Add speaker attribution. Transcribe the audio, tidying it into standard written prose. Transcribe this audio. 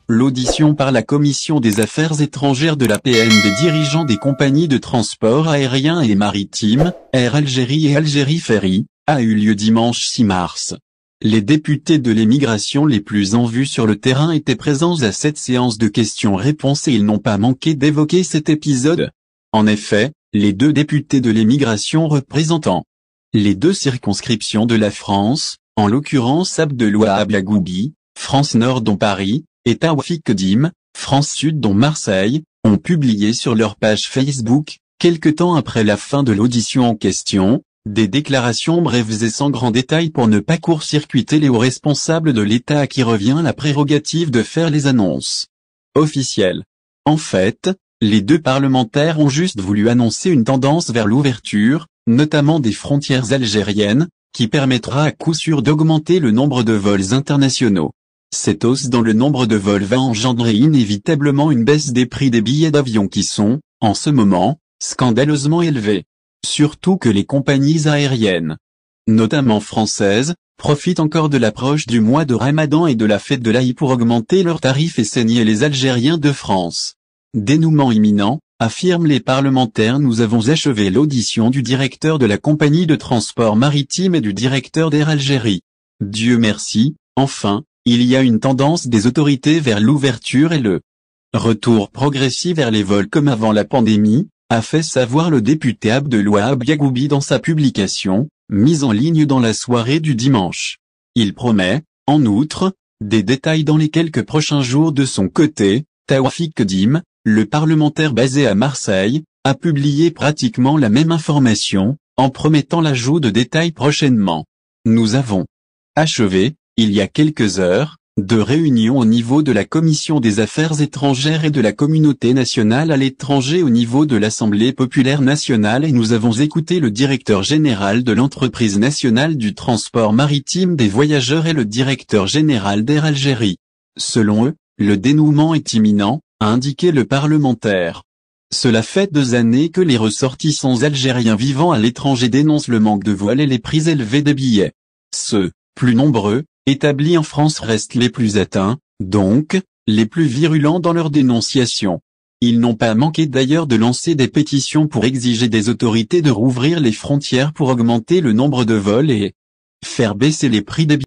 Speaker 1: L'audition par la Commission des Affaires étrangères de l'APN des dirigeants des compagnies de transport aérien et maritime, Air Algérie et Algérie Ferry, a eu lieu dimanche 6 mars. Les députés de l'émigration les plus en vue sur le terrain étaient présents à cette séance de questions-réponses et ils n'ont pas manqué d'évoquer cet épisode. En effet, les deux députés de l'émigration représentant les deux circonscriptions de la France, en l'occurrence Abdelouahab Yagoubi, France Nord dont Paris, et Taoufik Kedim, France Sud dont Marseille, ont publié sur leur page Facebook, quelque temps après la fin de l'audition en question, des déclarations brèves et sans grand détail pour ne pas court-circuiter les hauts responsables de l'État à qui revient la prérogative de faire les annonces officielles. En fait, les deux parlementaires ont juste voulu annoncer une tendance vers l'ouverture, notamment des frontières algériennes, qui permettra à coup sûr d'augmenter le nombre de vols internationaux. Cette hausse dans le nombre de vols va engendrer inévitablement une baisse des prix des billets d'avion qui sont, en ce moment, scandaleusement élevés. Surtout que les compagnies aériennes, notamment françaises, profitent encore de l'approche du mois de Ramadan et de la fête de l'Aïd pour augmenter leurs tarifs et saigner les Algériens de France. Dénouement imminent, affirment les parlementaires. Nous avons achevé l'audition du directeur de la compagnie de transport maritime et du directeur d'Air Algérie. Dieu merci, enfin, il y a une tendance des autorités vers l'ouverture et le retour progressif vers les vols comme avant la pandémie, a fait savoir le député Abdelouahab Yagoubi dans sa publication, mise en ligne dans la soirée du dimanche. Il promet, en outre, des détails dans les quelques prochains jours. De son côté, Taoufik Kedim, le parlementaire basé à Marseille, a publié pratiquement la même information, en promettant l'ajout de détails prochainement. Nous avons achevé, il y a quelques heures, de réunions au niveau de la Commission des Affaires étrangères et de la communauté nationale à l'étranger au niveau de l'Assemblée populaire nationale et nous avons écouté le directeur général de l'entreprise nationale du transport maritime des voyageurs et le directeur général d'Air Algérie. Selon eux, le dénouement est imminent, a indiqué le parlementaire. Cela fait 2 années que les ressortissants algériens vivant à l'étranger dénoncent le manque de vols et les prix élevés des billets. Ceux, plus nombreux, établis en France restent les plus atteints, donc, les plus virulents dans leur dénonciation. Ils n'ont pas manqué d'ailleurs de lancer des pétitions pour exiger des autorités de rouvrir les frontières pour augmenter le nombre de vols et faire baisser les prix des billets.